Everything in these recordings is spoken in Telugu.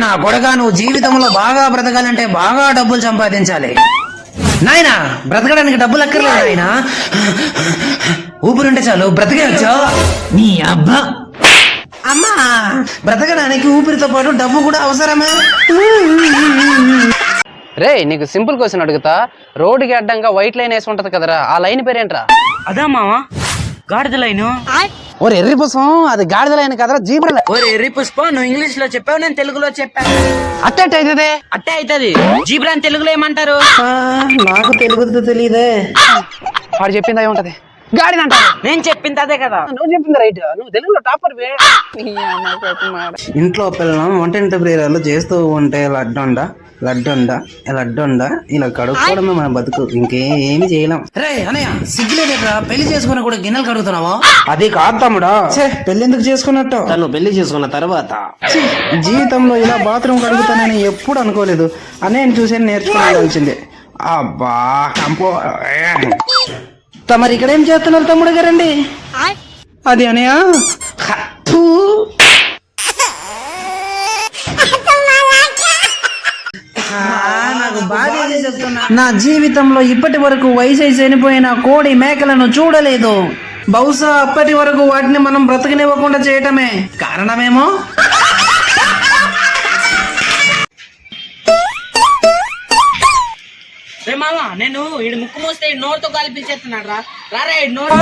నా కొడక, నువ్వు జీవితంలో బాగా బ్రతకాలంటే బాగా డబ్బులు సంపాదించాలి నాయనా. బ్రతకడానికి డబ్బులు అక్కర్లేదు నాయనా, ఊపిరుంటే చాలు బ్రతికేయచ్చు. నీ అబ్బా అమ్మా, బ్రతకడానికి ఊపిరితో పాటు డబ్బు కూడా అవసరమే. రే, నీకు సింపుల్ క్వశ్చన్ అడుగుతా. రోడ్డుకి అడ్డంగా వైట్ లైన్ వేసి ఉంటది కదరా, ఆ లైన్ పేరేంట్రా? అదా మావా, గాడిద లైను. ఓరే ఎర్రి పుష్పం, అది గాడిద లైన్ కదరా, జీబ్రా లైన్. ఓరే ఎర్రి పుష్పం, నువ్వు ఇంగ్లీష్ లో చెప్పావు, నేను తెలుగులో చెప్పాను. అట్టే అవుతుంది. అట్టే అవుతుంది. జీబ్రా అని తెలుగులో ఏమంటారు? నాకు తెలుగుతో తెలియదే. వాడు చెప్పింది అయి ఉంటది, గాడిద అంటారు. నేను చెప్పింది అదే కదా. నువ్వు చెప్పింది రైట్, నువ్వు తెలుగులో టాపర్. ఇంట్లో పిల్లలు వంటింటి ప్రియురాలు చేస్తూ ఉంటే లడ్డుండా ఇలా కడుక్కోవడమే మన బతుకు, ఇంకేమి చేయలేం. రే అనయ్య, సిగ్గులేదురా, పెళ్లి చేసుకుని కూడా గిన్నెలు కడుగుతున్నావా? అది కాదు తమ్ముడా. పెళ్లి ఎందుకు చేసుకున్నట్టు? తను పెళ్లి చేసుకున్న తర్వాత జీవితంలో ఇలా బాత్రూమ్ కడుగుతానని ఎప్పుడు అనుకోలేదు. అన్నయ్యని చూసి నేర్చుకోవాల్సిందే. అబ్బా కంపో. తమరు ఇక్కడ ఏం చేస్తున్నారు తమ్ముడు గారండి? అది అనయ్య, నా జీవితంలో ఇప్పటి వరకు వయసు చనిపోయిన కోడి మేకలను చూడలేదు. బహుశా అప్పటి వరకు వాటిని మనం బ్రతకనివ్వకుండా చేయటమే కారణమేమో. రే మామ, నేను ఈడు ముక్కు మూస్తే నోరుతో కలిపించేస్తున్నాడు రా. రారా నోరు.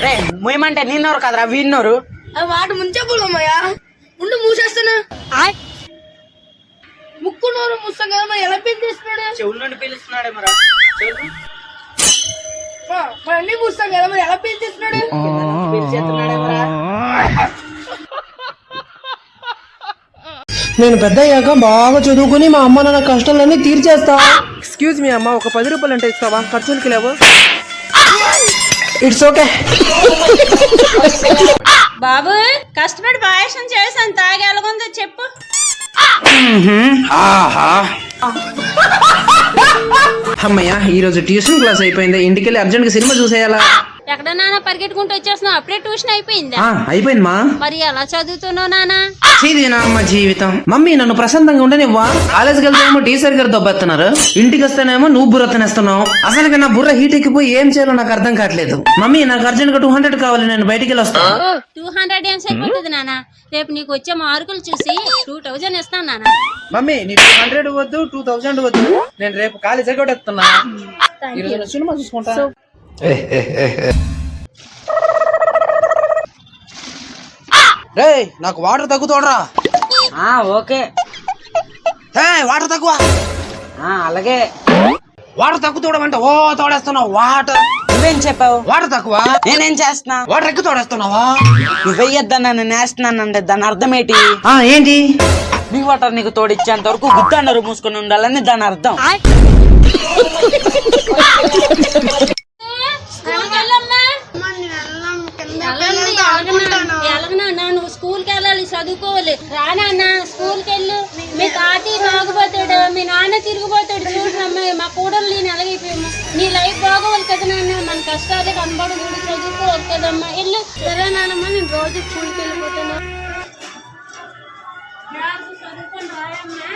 రే మూయమంటే నీ నోరు కదరా, వీడి నోరు. వాటి ముంచే పోలమ్మయ్యా, ఉండు మూసేస్తున్నా. ముక్కు నోరు ముస్తాం కదా మరి, ఎలా పిలిపిస్తున్నాడు? చెవుల నుండి పిలుస్తున్నాడే మరా. మరి అన్ని మూస్తాం కదా మరి, ఎలా పిలిపిస్తున్నాడు? పిలిచేస్తున్నాడే మరా. నేను పెద్ద అయ్యాక బాగా చదువుకుని మా అమ్మ నాన్న కష్టాలన్నీ తీర్చేస్తా. ఎక్స్క్యూజ్ మీ అమ్మ, ఒక 10 రూపాయలు అంటే ఇస్తావా? ఖర్చులకి లేవు. It's okay. బాబు, కష్టపడి పాయసం చేసాను, తాగి ఎలాగుందో చెప్పు. అమ్మయ్య, ఈ రోజు ట్యూషన్ క్లాస్ అయిపోయింది. ఇంటికెళ్ళి అర్జెంట్ గా సినిమా చూసేయాలా? ఎక్కడ నాన్న పరిగెట్టుకుంటూ వచ్చేస్తున్నావు? అప్పుడే ట్యూషన్ అయిపోయిందా? అయిపోయింది మా. మరి ఎలా చదువుతున్నావు నాన్న? అమ్మ జీవితం. మమ్మీ నన్ను ప్రశాంతంగా ఉండనివ్వా. కాలేజ్కి వెళ్తేనేమో టీచర్ గారు దొబ్బెత్తున్నారు, ఇంటికి వస్తేనేమో నువ్వు బుర్ర తినేస్తున్నావు. అసలు నా బుర్ర హీట్ ఎక్కిపోయి ఏం చేయాలో నాకు అర్థం కావట్లేదు. మమ్మీ నాకు అర్జెంట్ గా 200 కావాలి, నేను బయటికి వెళ్ళి వస్తాను. 200 ఏం సరిపోతుంది నాన్న? రేపు నీకు వచ్చే మార్కులు చూసి 2000 ఇస్తాను నాన్న. మమ్మీ, నీకు 100 వద్దు, 2000 వద్దు, నేను రేపు కాలేజ్ ఎగ్గొట్టేస్తున్నా. ఈరోజు సినిమా చూసుకుంటా. రే, నాకు వాటర్ తగ్గుతోడరా. ఓకే. వాటర్ తక్కువ. అలాగే. వాటర్ తగ్గుతోవడం అంటే ఓ తోడేస్తున్నావు. వాటర్ నువ్వేం చెప్పావు? వాటర్ తక్కువ. నేనేం చేస్తున్నా? వాటర్ ఎక్కువ తోడేస్తున్నావా? నువ్వు వెయ్యొద్దా నన్ను నేస్తున్నానంటే దాని అర్థం ఏంటి? ఏంటి? నీ వాటర్ నీకు తోడిచ్చేంత వరకు గుద్దన్నారు మూసుకొని ఉండాలని దాని అర్థం. ఎలాగనా, నువ్వు స్కూల్ కి వెళ్ళాలి, చదువుకోవాలి. రానా స్కూల్ కి వెళ్ళు. మీ తాతయ్య తాగుపోతాడు, మీ నాన్న తిరిగిపోతాడు. చూడమ్మా, మా కూడలు నేను ఎలాగైపోయాము. నీ లైఫ్ బాగోవాలి కదా నాన్న, మన కష్టాలే కనబడదు, చదువుకోవాలి కదమ్మా. వెళ్ళు. సరే నాన్నమ్మ, నేను రోజు స్కూల్కి వెళ్ళిపోతాను. చదువుకొని రాయమ్మా.